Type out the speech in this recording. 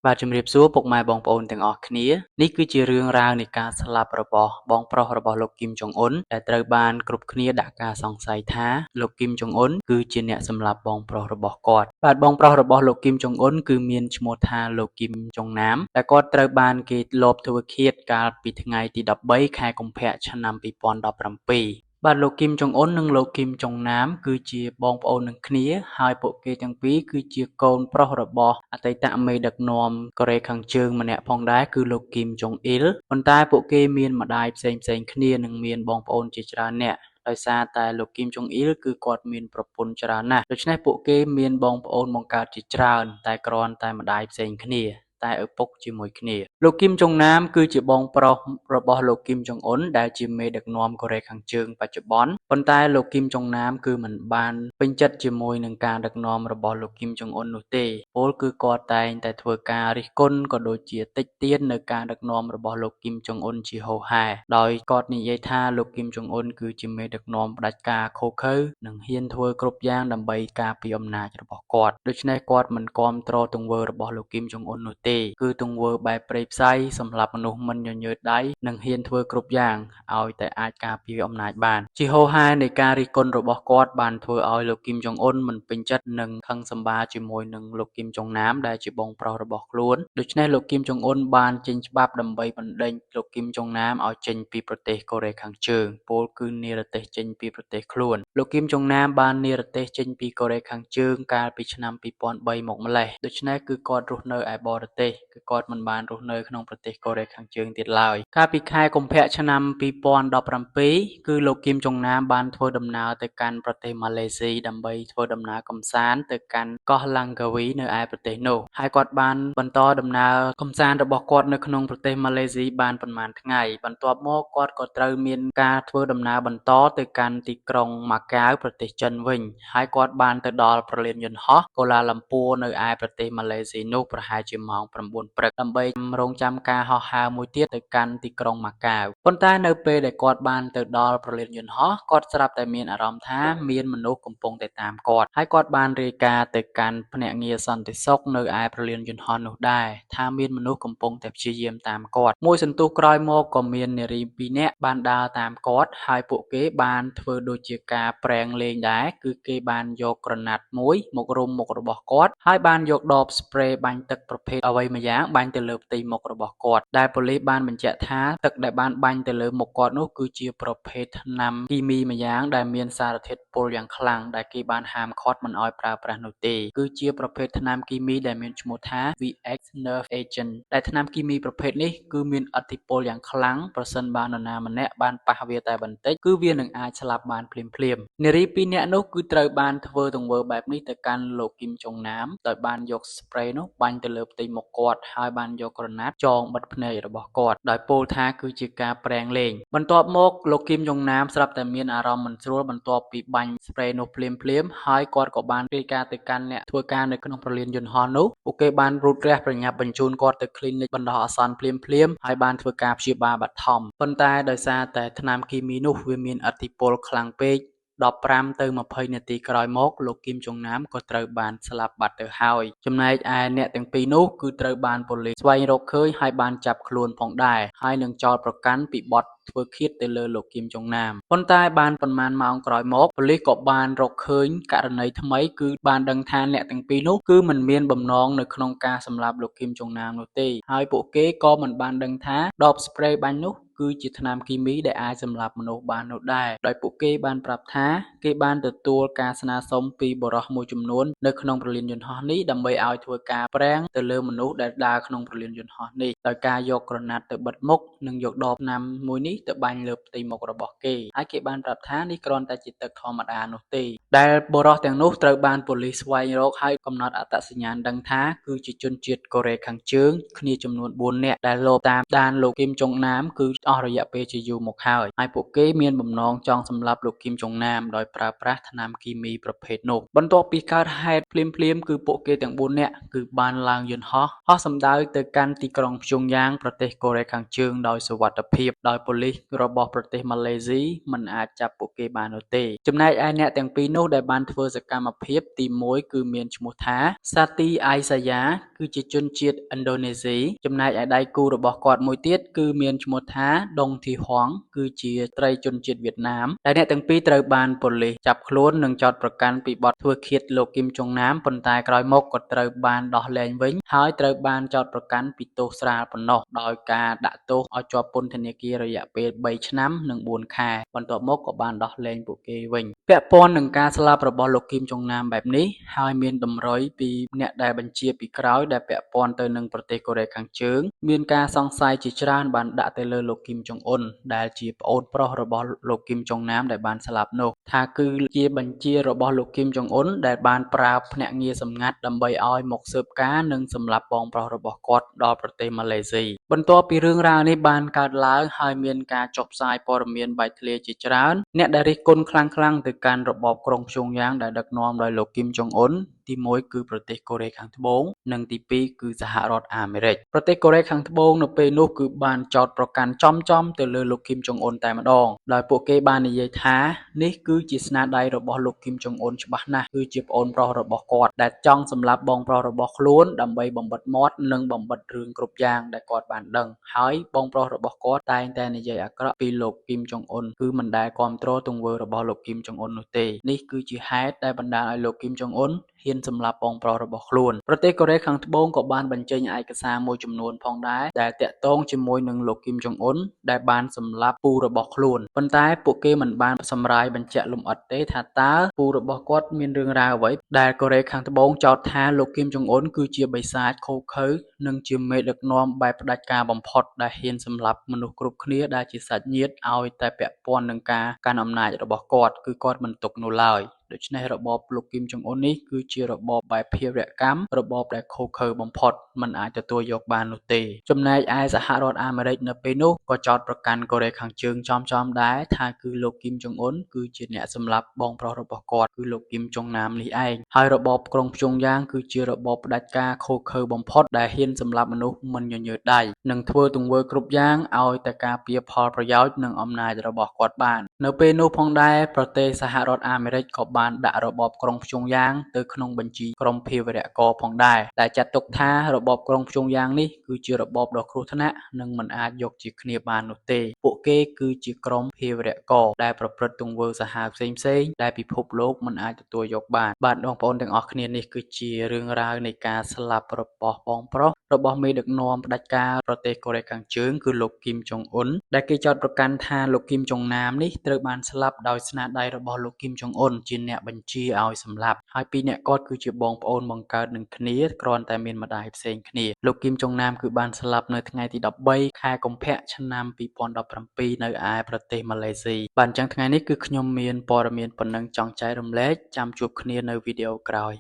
បាទជំរាបសួរពុកម៉ែបងប្អូនទាំងអស់គ្នានេះគឺជារឿងរ៉ាវនៃការស្លាប់របស់បងប្រុសរបស់លោកគីមចុងអ៊ុនដែលត្រូវបានគ្រប់គ្នាដាក់ការសង្ស័យថាលោកគីមចុងអ៊ុនគឺជាអ្នកសម្លាប់បងប្រុសរបស់គាត់បាទបងប្រុសរបស់លោកគីមចុងអ៊ុនគឺមានឈ្មោះថាលោកគីមចុងណាមដែលគាត់ត្រូវបានគេលបធ្វើឃាតកាលពីថ្ងៃទី13ខែកុម្ភៈឆ្នាំ2017បាទលោកគីមចុងអ៊ុននិងលោកគីមចុងណាមគឺជាបងប្អូននឹងគ្នាហើយពួកគេទាំងពីរគឺជាកូនប្រុសរបស់អតីតមេដឹកនាំកូរ៉េខាងជើងម្នាក់ផងដែរគឺលោកគីមចុងអ៊ីលប៉ុន្តែពួកគេមានម្ដាយផ្សេងៗគ្នានិងមានបងប្អូនជាច្រើននាក់ដោយសារតែលោកគីមចុងអ៊ីលគឺគាត់មានប្រពន្ធច្រើនណាស់ដូច្នេះពួកគេមានបងប្អូនបង្កើតជាច្រើនតែគ្រាន់តែម្ដាយផ្សេងគ្នាតែឪពុកជាមួយគ្នាលោកគីមចុងណាមគឺជាបងប្រុសរបស់លោកគីមចុងអ៊ុនដែលជាមេដឹកនាំកូរ៉េខាងជើងបច្ចុប្បន្នប៉ុន្តែលោកគីមចុងណាមគឺមិនបានពេញចិត្តជាមួយនឹងការដឹកនាំរបស់លោកគីមចុងអ៊ុននោះទេពលគឺគាត់តែងតែធ្វើការរិះគន់ក៏ដូចជាតិចតៀននៅការដឹកនាំរបស់លោកគីមចុងអ៊ុនជាហូរហែដោយគាត់និយាយថាលោកគីមចុងអ៊ុនគឺជាមេដឹកនាំផ្ដាច់ការឃោរឃៅនិងហ៊ានធ្វើគ្រប់យ៉ាងដើម្បីការពារអំណាចរបស់គាត់ដូច្នេះគាត់មិនគាំទ្រទង្វើរបស់លោកគីមចុងអ៊ុននោះទេគឺទង្វើបែបព្រៃផ្សៃសម្រាប់មនុស្សមិនញញើតដៃនិងហ៊ានធ្វើគ្រប់យ៉ាងឲ្យតែអាចការពារអំណាចបានជាហូរហែនៃការរិះគន់របស់គាត់បានធ្វើឲ្យលោកគីមចុងអ៊ុនមិនពេញចិត្តនិងខឹងសម្បារជាមួយនឹងលោកគីមចុងណាមដែលជាបងប្រុសរបស់ខ្លួនដូច្នេះលោកគីមចុងអ៊ុនបានចេញច្បាប់ដើម្បីបណ្តេញលោកគីមចុងណាមឲ្យចេញពីប្រទេសកូរ៉េខាងជើងពោលគឺនិរទេសចេញពីប្រទេសខ្លួនលោកគីមចុងណាមបាននិរទេសចេញពីកូរ៉េខាងជើងកាលពីឆ្នាំ2003មកម្លេះដូច្នេះគឺគាត់រស់នៅឯបរទេសគឺគាត់មិនបានរស់នៅក្នុងប្រទេសកូរ៉េខាងជើងទៀតឡើយកាលពីខែកុម្ភៈឆ្នាំ2017គឺលោកគីមចុងណាមបានធ្វើដំណើរទៅកាន់ប្រទេសម៉ាឡេស៊ីដើម្បីធ្វើដំណើរកម្សាន្តទៅកាន់កោះឡាំងកាវីនៅឯប្រទេសនោះហើយគាត់បានបន្តដំណើរកម្សាន្តរបស់គាត់នៅក្នុងប្រទេសម៉ាឡេស៊ីបានប៉ុន្មានថ្ងៃបន្ទាប់មកគាត់ក៏ត្រូវមានការធ្វើដំណើរបន្តទៅកាន់ទីក្រុងម៉ាកាវប្រទេសចិនវិញហើយគាត់បានទៅដល់ប្រលានយន្តហោះកូឡាឡាំពួរនៅឯប្រទេសម៉ាឡេស៊ីនោះប្រហែលជាម៉ោង9ព្រឹកដើម្បីរង់ចាំការហោះហើរមួយទៀតទៅកាន់ទីក្រុងម៉ាកាវប៉ុន្តែនៅពេលដែលគាត់បានទៅដល់ប្រលានយន្តហោះគាត់ស្រាប់តែមានអារម្មណ៍ថាមានមនុស្សកំពុងតែតាមគាត់ហើយគាត់បានរាយការណ៍ទៅកាន់ភ្នាក់ងារសន្តិសុខនៅឯប្រលានយន្តហោះនោះដែរថាមានមនុស្សកំពុងតែព្យាយាមតាមគាត់មួយសន្ទុះក្រោយមកក៏មាននារី2នាក់បានដើរតាមគាត់ហើយពួកគេបានធ្វើដូចជាការប្រេងលេងដែរគឺគេបានយកក្រណាត់មួយមករុំមុខរបស់គាត់ហើយបានយកដបស្ព្រេបាញ់ទឹកប្រភេទអ្វីម្យ៉ាងបាញ់ទៅលើផ្ទៃមុខរបស់គាត់ដែលប៉ូលីសបានបញ្ជាក់ថាទឹកដែលបានបាញ់ទៅលើមុខគាត់នោះគឺជាប្រភេទថ្នាំគីមីម្យ៉ាងដែលមានសារធាតុពុលយ៉ាងខ្លាំងដែលគេបានហាមឃាត់មិនឲ្យប្រើប្រាស់នោះទេគឺជាប្រភេទថ្នាំគីមីដែលមានឈ្មោះថា VX Nerve Agent ដែលថ្នាំគីមីប្រភេទនេះគឺមានឥទ្ធិពលយ៉ាងខ្លាំងប្រសិនបើនរណាម្នាក់បានប៉ះវាតែបន្តិចគឺវានឹងអាចស្លាប់បានភ្លាមៗនារី2នាក់នោះគឺត្រូវបានធ្វើទង្វើបែបនេះទៅកាន់លោកគីមចុងណាមដោយបានយកស្ព្រេនោះបាញ់ទៅលើផ្ទៃមុខគាត់ហើយបានយកក្រណាត់ចងបិទភ្នែករបស់គាត់ដោយពោលថាគឺជាការប្រេងលេងបន្ទាប់មកលោកគីមចុងណាមស្រាប់តែមានអារម្មណ៍មិនស្រួលបន្ទាប់ពីបាញ់ស្ព្រេនោះភ្លាមៗហើយគាត់ក៏បានរាយការណ៍ទៅកាន់អ្នកធ្វើការនៅក្នុងប្រលានយន្តហោះនោះពួកគេបានរូតរះប្រញាប់បញ្ជូនគាត់ទៅគ្លីនិកបណ្ដោះអាសន្នភ្លាមៗហើយបានធ្វើការព្យាបាលបឋមប៉ុន្តែដោយសារតែថ្នាំគីមីនោះវាមានឥទ្ធិពលខ្លាំងពេក15ទៅ20នាទីក្រោយមកលោកគីមចុងណាមក៏ត្រូវបានស្លាប់បាត់ទៅហើយចំណែកឯអ្នកទាំងពីរនោះគឺត្រូវបានប៉ូលីសស្វែងរកឃើញហើយបានចាប់ខ្លួនផងដែរហើយនឹងចោទប្រកាន់ពីបទធ្វើឃាតទៅលើលោកគីមចុងណាមប៉ុន្តែបានប៉ុន្មានម៉ោងក្រោយមកប៉ូលីសក៏បានរកឃើញករណីថ្មីគឺបានដឹងថាអ្នកទាំងពីរនោះគឺមិនមានបំណងនៅក្នុងការសម្លាប់លោកគីមចុងណាមនោះទេហើយពួកគេក៏មិនបានដឹងថាដបស្ព្រេបាញ់នោះគឺជាថ្នាំគីមីដែលអាចសម្លាប់មនុស្សបាននោះដែរដោយពួកគេបានប្រាប់ថាគេបានទទួលការស្នើសុំពីបុរសមួយចំនួននៅក្នុងប្រលានយន្តហោះនេះដើម្បីឲ្យធ្វើការប្រេងទៅលើមនុស្សដែលដើរក្នុងប្រលានយន្តហោះនេះដោយការយកក្រណាត់ទៅបិទមុខនិងយកដបថ្នាំមួយនេះទៅបាញ់លើផ្ទៃមុខរបស់គេហើយគេបានប្រាប់ថានេះគ្រាន់តែជាទឹកធម្មតានោះទេដែលបុរសទាំងនោះត្រូវបានប៉ូលីសស្វែងរកហើយកំណត់អត្តសញ្ញាណដឹងថាគឺជាជនជាតិកូរ៉េខាងជើងគ្នាចំនួន4នាក់ដែលលបតាមដានលោកគីមចុងណាមគឺអស់រយៈពេលជាយូរមកហើយពួកគេមានបំណងចង់សម្លាប់លោកគីមចុងណាមដោយប្រើប្រាស់ថ្នាំគីមីប្រភេទនោះបន្ទាប់ពីកើតហេតុភ្លាមៗគឺពួកគេទាំង4នាក់គឺបានឡើងយន្តហោះសម្ដៅទៅកាន់ទីក្រុងព្យុងយ៉ាងប្រទេសកូរ៉េខាងជើងដោយសុវត្ថិភាពដោយប៉ូលី សរបស់ប្រទេសម៉ាឡេស៊ីមិនអាចចាប់ពួកគេបាននោះទេចំណែកឯអ្នកទាំងពីរនោះដែលបានធ្វើសកម្មភាពទី1គឺមានឈ្មោះថា Sati Aisyah គឺជាជនជាតិឥណ្ឌូនេស៊ីចំណែកឯដៃគូរបស់គាត់មួយទៀតគឺមានឈ្មោះថា Dong Thi Huang គឺជាស្ត្រីជនជាតិវៀតណាមដែលអ្នកទាំងពីរត្រូវបានប៉ូលីសចាប់ខ្លួននិងចោទប្រកាន់ពីបទធ្វើឃាតលោកគីមចុងណាមប៉ុន្តែក្រោយមកក៏ត្រូវបានដោះលែងវិញហើយត្រូវបានចោទប្រកាន់ពីទោសស្រាលប៉ុណ្ណោះដោយការដាក់ទោសឲ្យជាប់ពន្ធនាគាររយៈពេល3ឆ្នាំនិង4ខែបន្ទាប់មកក៏បានដោះលែងពួកគេវិញពាក់ព័ន្ធនឹងការស្លាប់របស់លោកគីមចុងណាមបែបនេះហើយមានតម្រុយពីអ្នកដែលបញ្ជាពីក្រោយដែលពាក់ព័ន្ធទៅនឹងប្រទេសកូរ៉េខាងជើងមានការសង្ស័យជាច្រើនបានដាក់ទៅលើលោកគីមចុងអ៊ុនដែលជាប្អូនប្រុសរបស់លោកគីមចុងណាមដែលបានស្លាប់នោះថាគឺជាបញ្ជារបស់លោកគីមចុងអ៊ុនដែលបានប្រើភ្នាក់ងារសម្ងាត់ដើម្បីឲ្យមកស៊ើបការនិងសម្លាប់បងប្រុសរបស់គាត់ដល់ប្រទេសម៉ាឡេស៊ីបន្ទាប់ពីរឿងរ៉ាវនេះបានកើតឡើងហើយមានការចុះផ្សាយព័ត៌មានបែកធ្លាយជាច្រើនអ្នកដែលរិះគន់ខ្លាំងៗទៅកាន់របបក្រុងព្យុងយ៉ាងដែលដឹកនាំដោយលោកគីមចុងអ៊ុនទី1គឺប្រទេសកូរ៉េខាងត្បូងនិងទី2គឺសហរដ្ឋអាមេរិកប្រទេសកូរ៉េខាងត្បូងនៅពេលនោះគឺបានចោទប្រកាន់ចំទៅលើលោកគីមចុងអ៊ុនតែម្ដងដោយពួកគេបាននិយាយថានេះគឺជាស្នាដៃរបស់លោកគីមចុងអ៊ុនច្បាស់ណាស់គឺជាប្អូនប្រុសរបស់គាត់ដែលចង់សម្លាប់បងប្រុសរបស់ខ្លួនដើម្បីបំបិទមាត់និងបំបិទរឿងគ្រប់យ៉ាងដែលគាត់បានដឹងហើយបងប្រុសរបស់គាត់តែងតែនិយាយអាក្រក់ពីលោកគីមចុងអ៊ុនគឺមិនដែលគាំទ្រទង្វើរបស់លោកគីមចុងអ៊ុននោះទេនេះគឺជាហេតុដែលបណ្ដាលឲ្យលោកគីមចុងអ៊ុនហ៊ានសម្លាប់បងប្រុសរបស់ខ្លួនប្រទេសកូរ៉េខាងត្បូងក៏បានបញ្ចេញឯកសារមួយចំនួនផងដែរដែលតាក់ទងជាមួយនឹងលោកគីមចុងអ៊ុនដែលបានសម្លាប់ពូរបស់ខ្លួនប៉ុន្តែពួកគេមិនបានសម្រាយបញ្ជាក់លម្អិតទេថាតើពូរបស់គាត់មានរឿងរ៉ាវអ្វីដែលកូរ៉េខាងត្បូងចោទថាលោកគីមចុងអ៊ុនគឺជាបិសាចឃោរឃៅនិងជាមេដឹកនាំបែបផ្ដាច់ការបំផុតដែលហ៊ានសម្លាប់មនុស្សគ្រប់គ្នាដែលជាសាច់ញាតិឲ្យតែពាក់ព័ន្ធនឹងការកាន់អំណាចរបស់គាត់គឺគាត់មិនទុកនោះឡើយដូច្នេះរបបលោកគីមចុងអ៊ុននេះគឺជារបបបែបភេរវកម្មរបបដែលឃោរឃៅបំផុតមិនអាចទទួលយកបាននោះទេចំណែកឯសហរដ្ឋអាមេរិកនៅពេលនោះក៏ចោទប្រកាន់កូរ៉េខាងជើងចំដែរថាគឺលោកគីមចុងអ៊ុនគឺជាអ្នកសម្លាប់បងប្រុសរបស់គាត់គឺលោកគីមចុងណាមនេះឯងហើយរបបក្រុងព្យុងយ៉ាងគឺជារបបផ្ដាច់ការឃោរឃៅបំផុតដែលហ៊ានសម្លាប់មនុស្សមិនញញើតដៃនិងធ្វើទង្វើគ្រប់យ៉ាងឲ្យតែការពារផលប្រយោជន៍និងអំណាចរបស់គាត់បាននៅពេលនោះផងដែរប្រទេសសហរដ្ឋអាមេរិកក៏បានដាក់របបក្រុងព្យុងយ៉ាងទៅក្នុងបញ្ជីក្រុមភេរវករផងដែរដែលចាត់ទុកថារបបក្រុងព្យុងយ៉ាងនេះគឺជារបបដ៏គ្រោះថ្នាក់និងមិនអាចយកជាគ្នាបាននោះទេពួកគេគឺជាក្រុមភេរវករដែលប្រព្រឹត្តទង្វើសាហាវផ្សេងដែលពិភពលោកមិនអាចទទួលយកបានបាទបងប្អូនទាំងអស់គ្នានេះគឺជារឿងរ៉ាវនៃការស្លាប់របស់បងប្រុសរបស់មេដឹកនាំផ្ដាច់ការប្រទេសកូរ៉េខាងជើងគឺលោកគីមចុងអ៊ុនដែលគេចោទប្រកាន់ថាលោកគីមចុងណាមនេះត្រូវបានស្លាប់ដោយស្នាដៃរបស់លោកគីមចុងអ៊ុនជាអ្នកបញ្ជាឲ្យសម្លាប់ហើយពីរនាក់គាត់គឺជាបងប្អូនបង្កើតនឹងគ្នាគ្រាន់តែមានម្ដាយផ្សេងគ្នាលោកគីមចុងណាមគឺបានស្លាប់នៅថ្ងៃទី13ខែកុម្ភៈឆ្នាំ2017នៅឯប្រទេសម៉ាឡេស៊ីបាទអញ្ចឹងថ្ងៃនេះគឺខ្ញុំមានព័ត៌មានប៉ុណ្ណឹងចង់ចែករំលែកចាំជួបគ្នានៅវីដេអូក្រោយ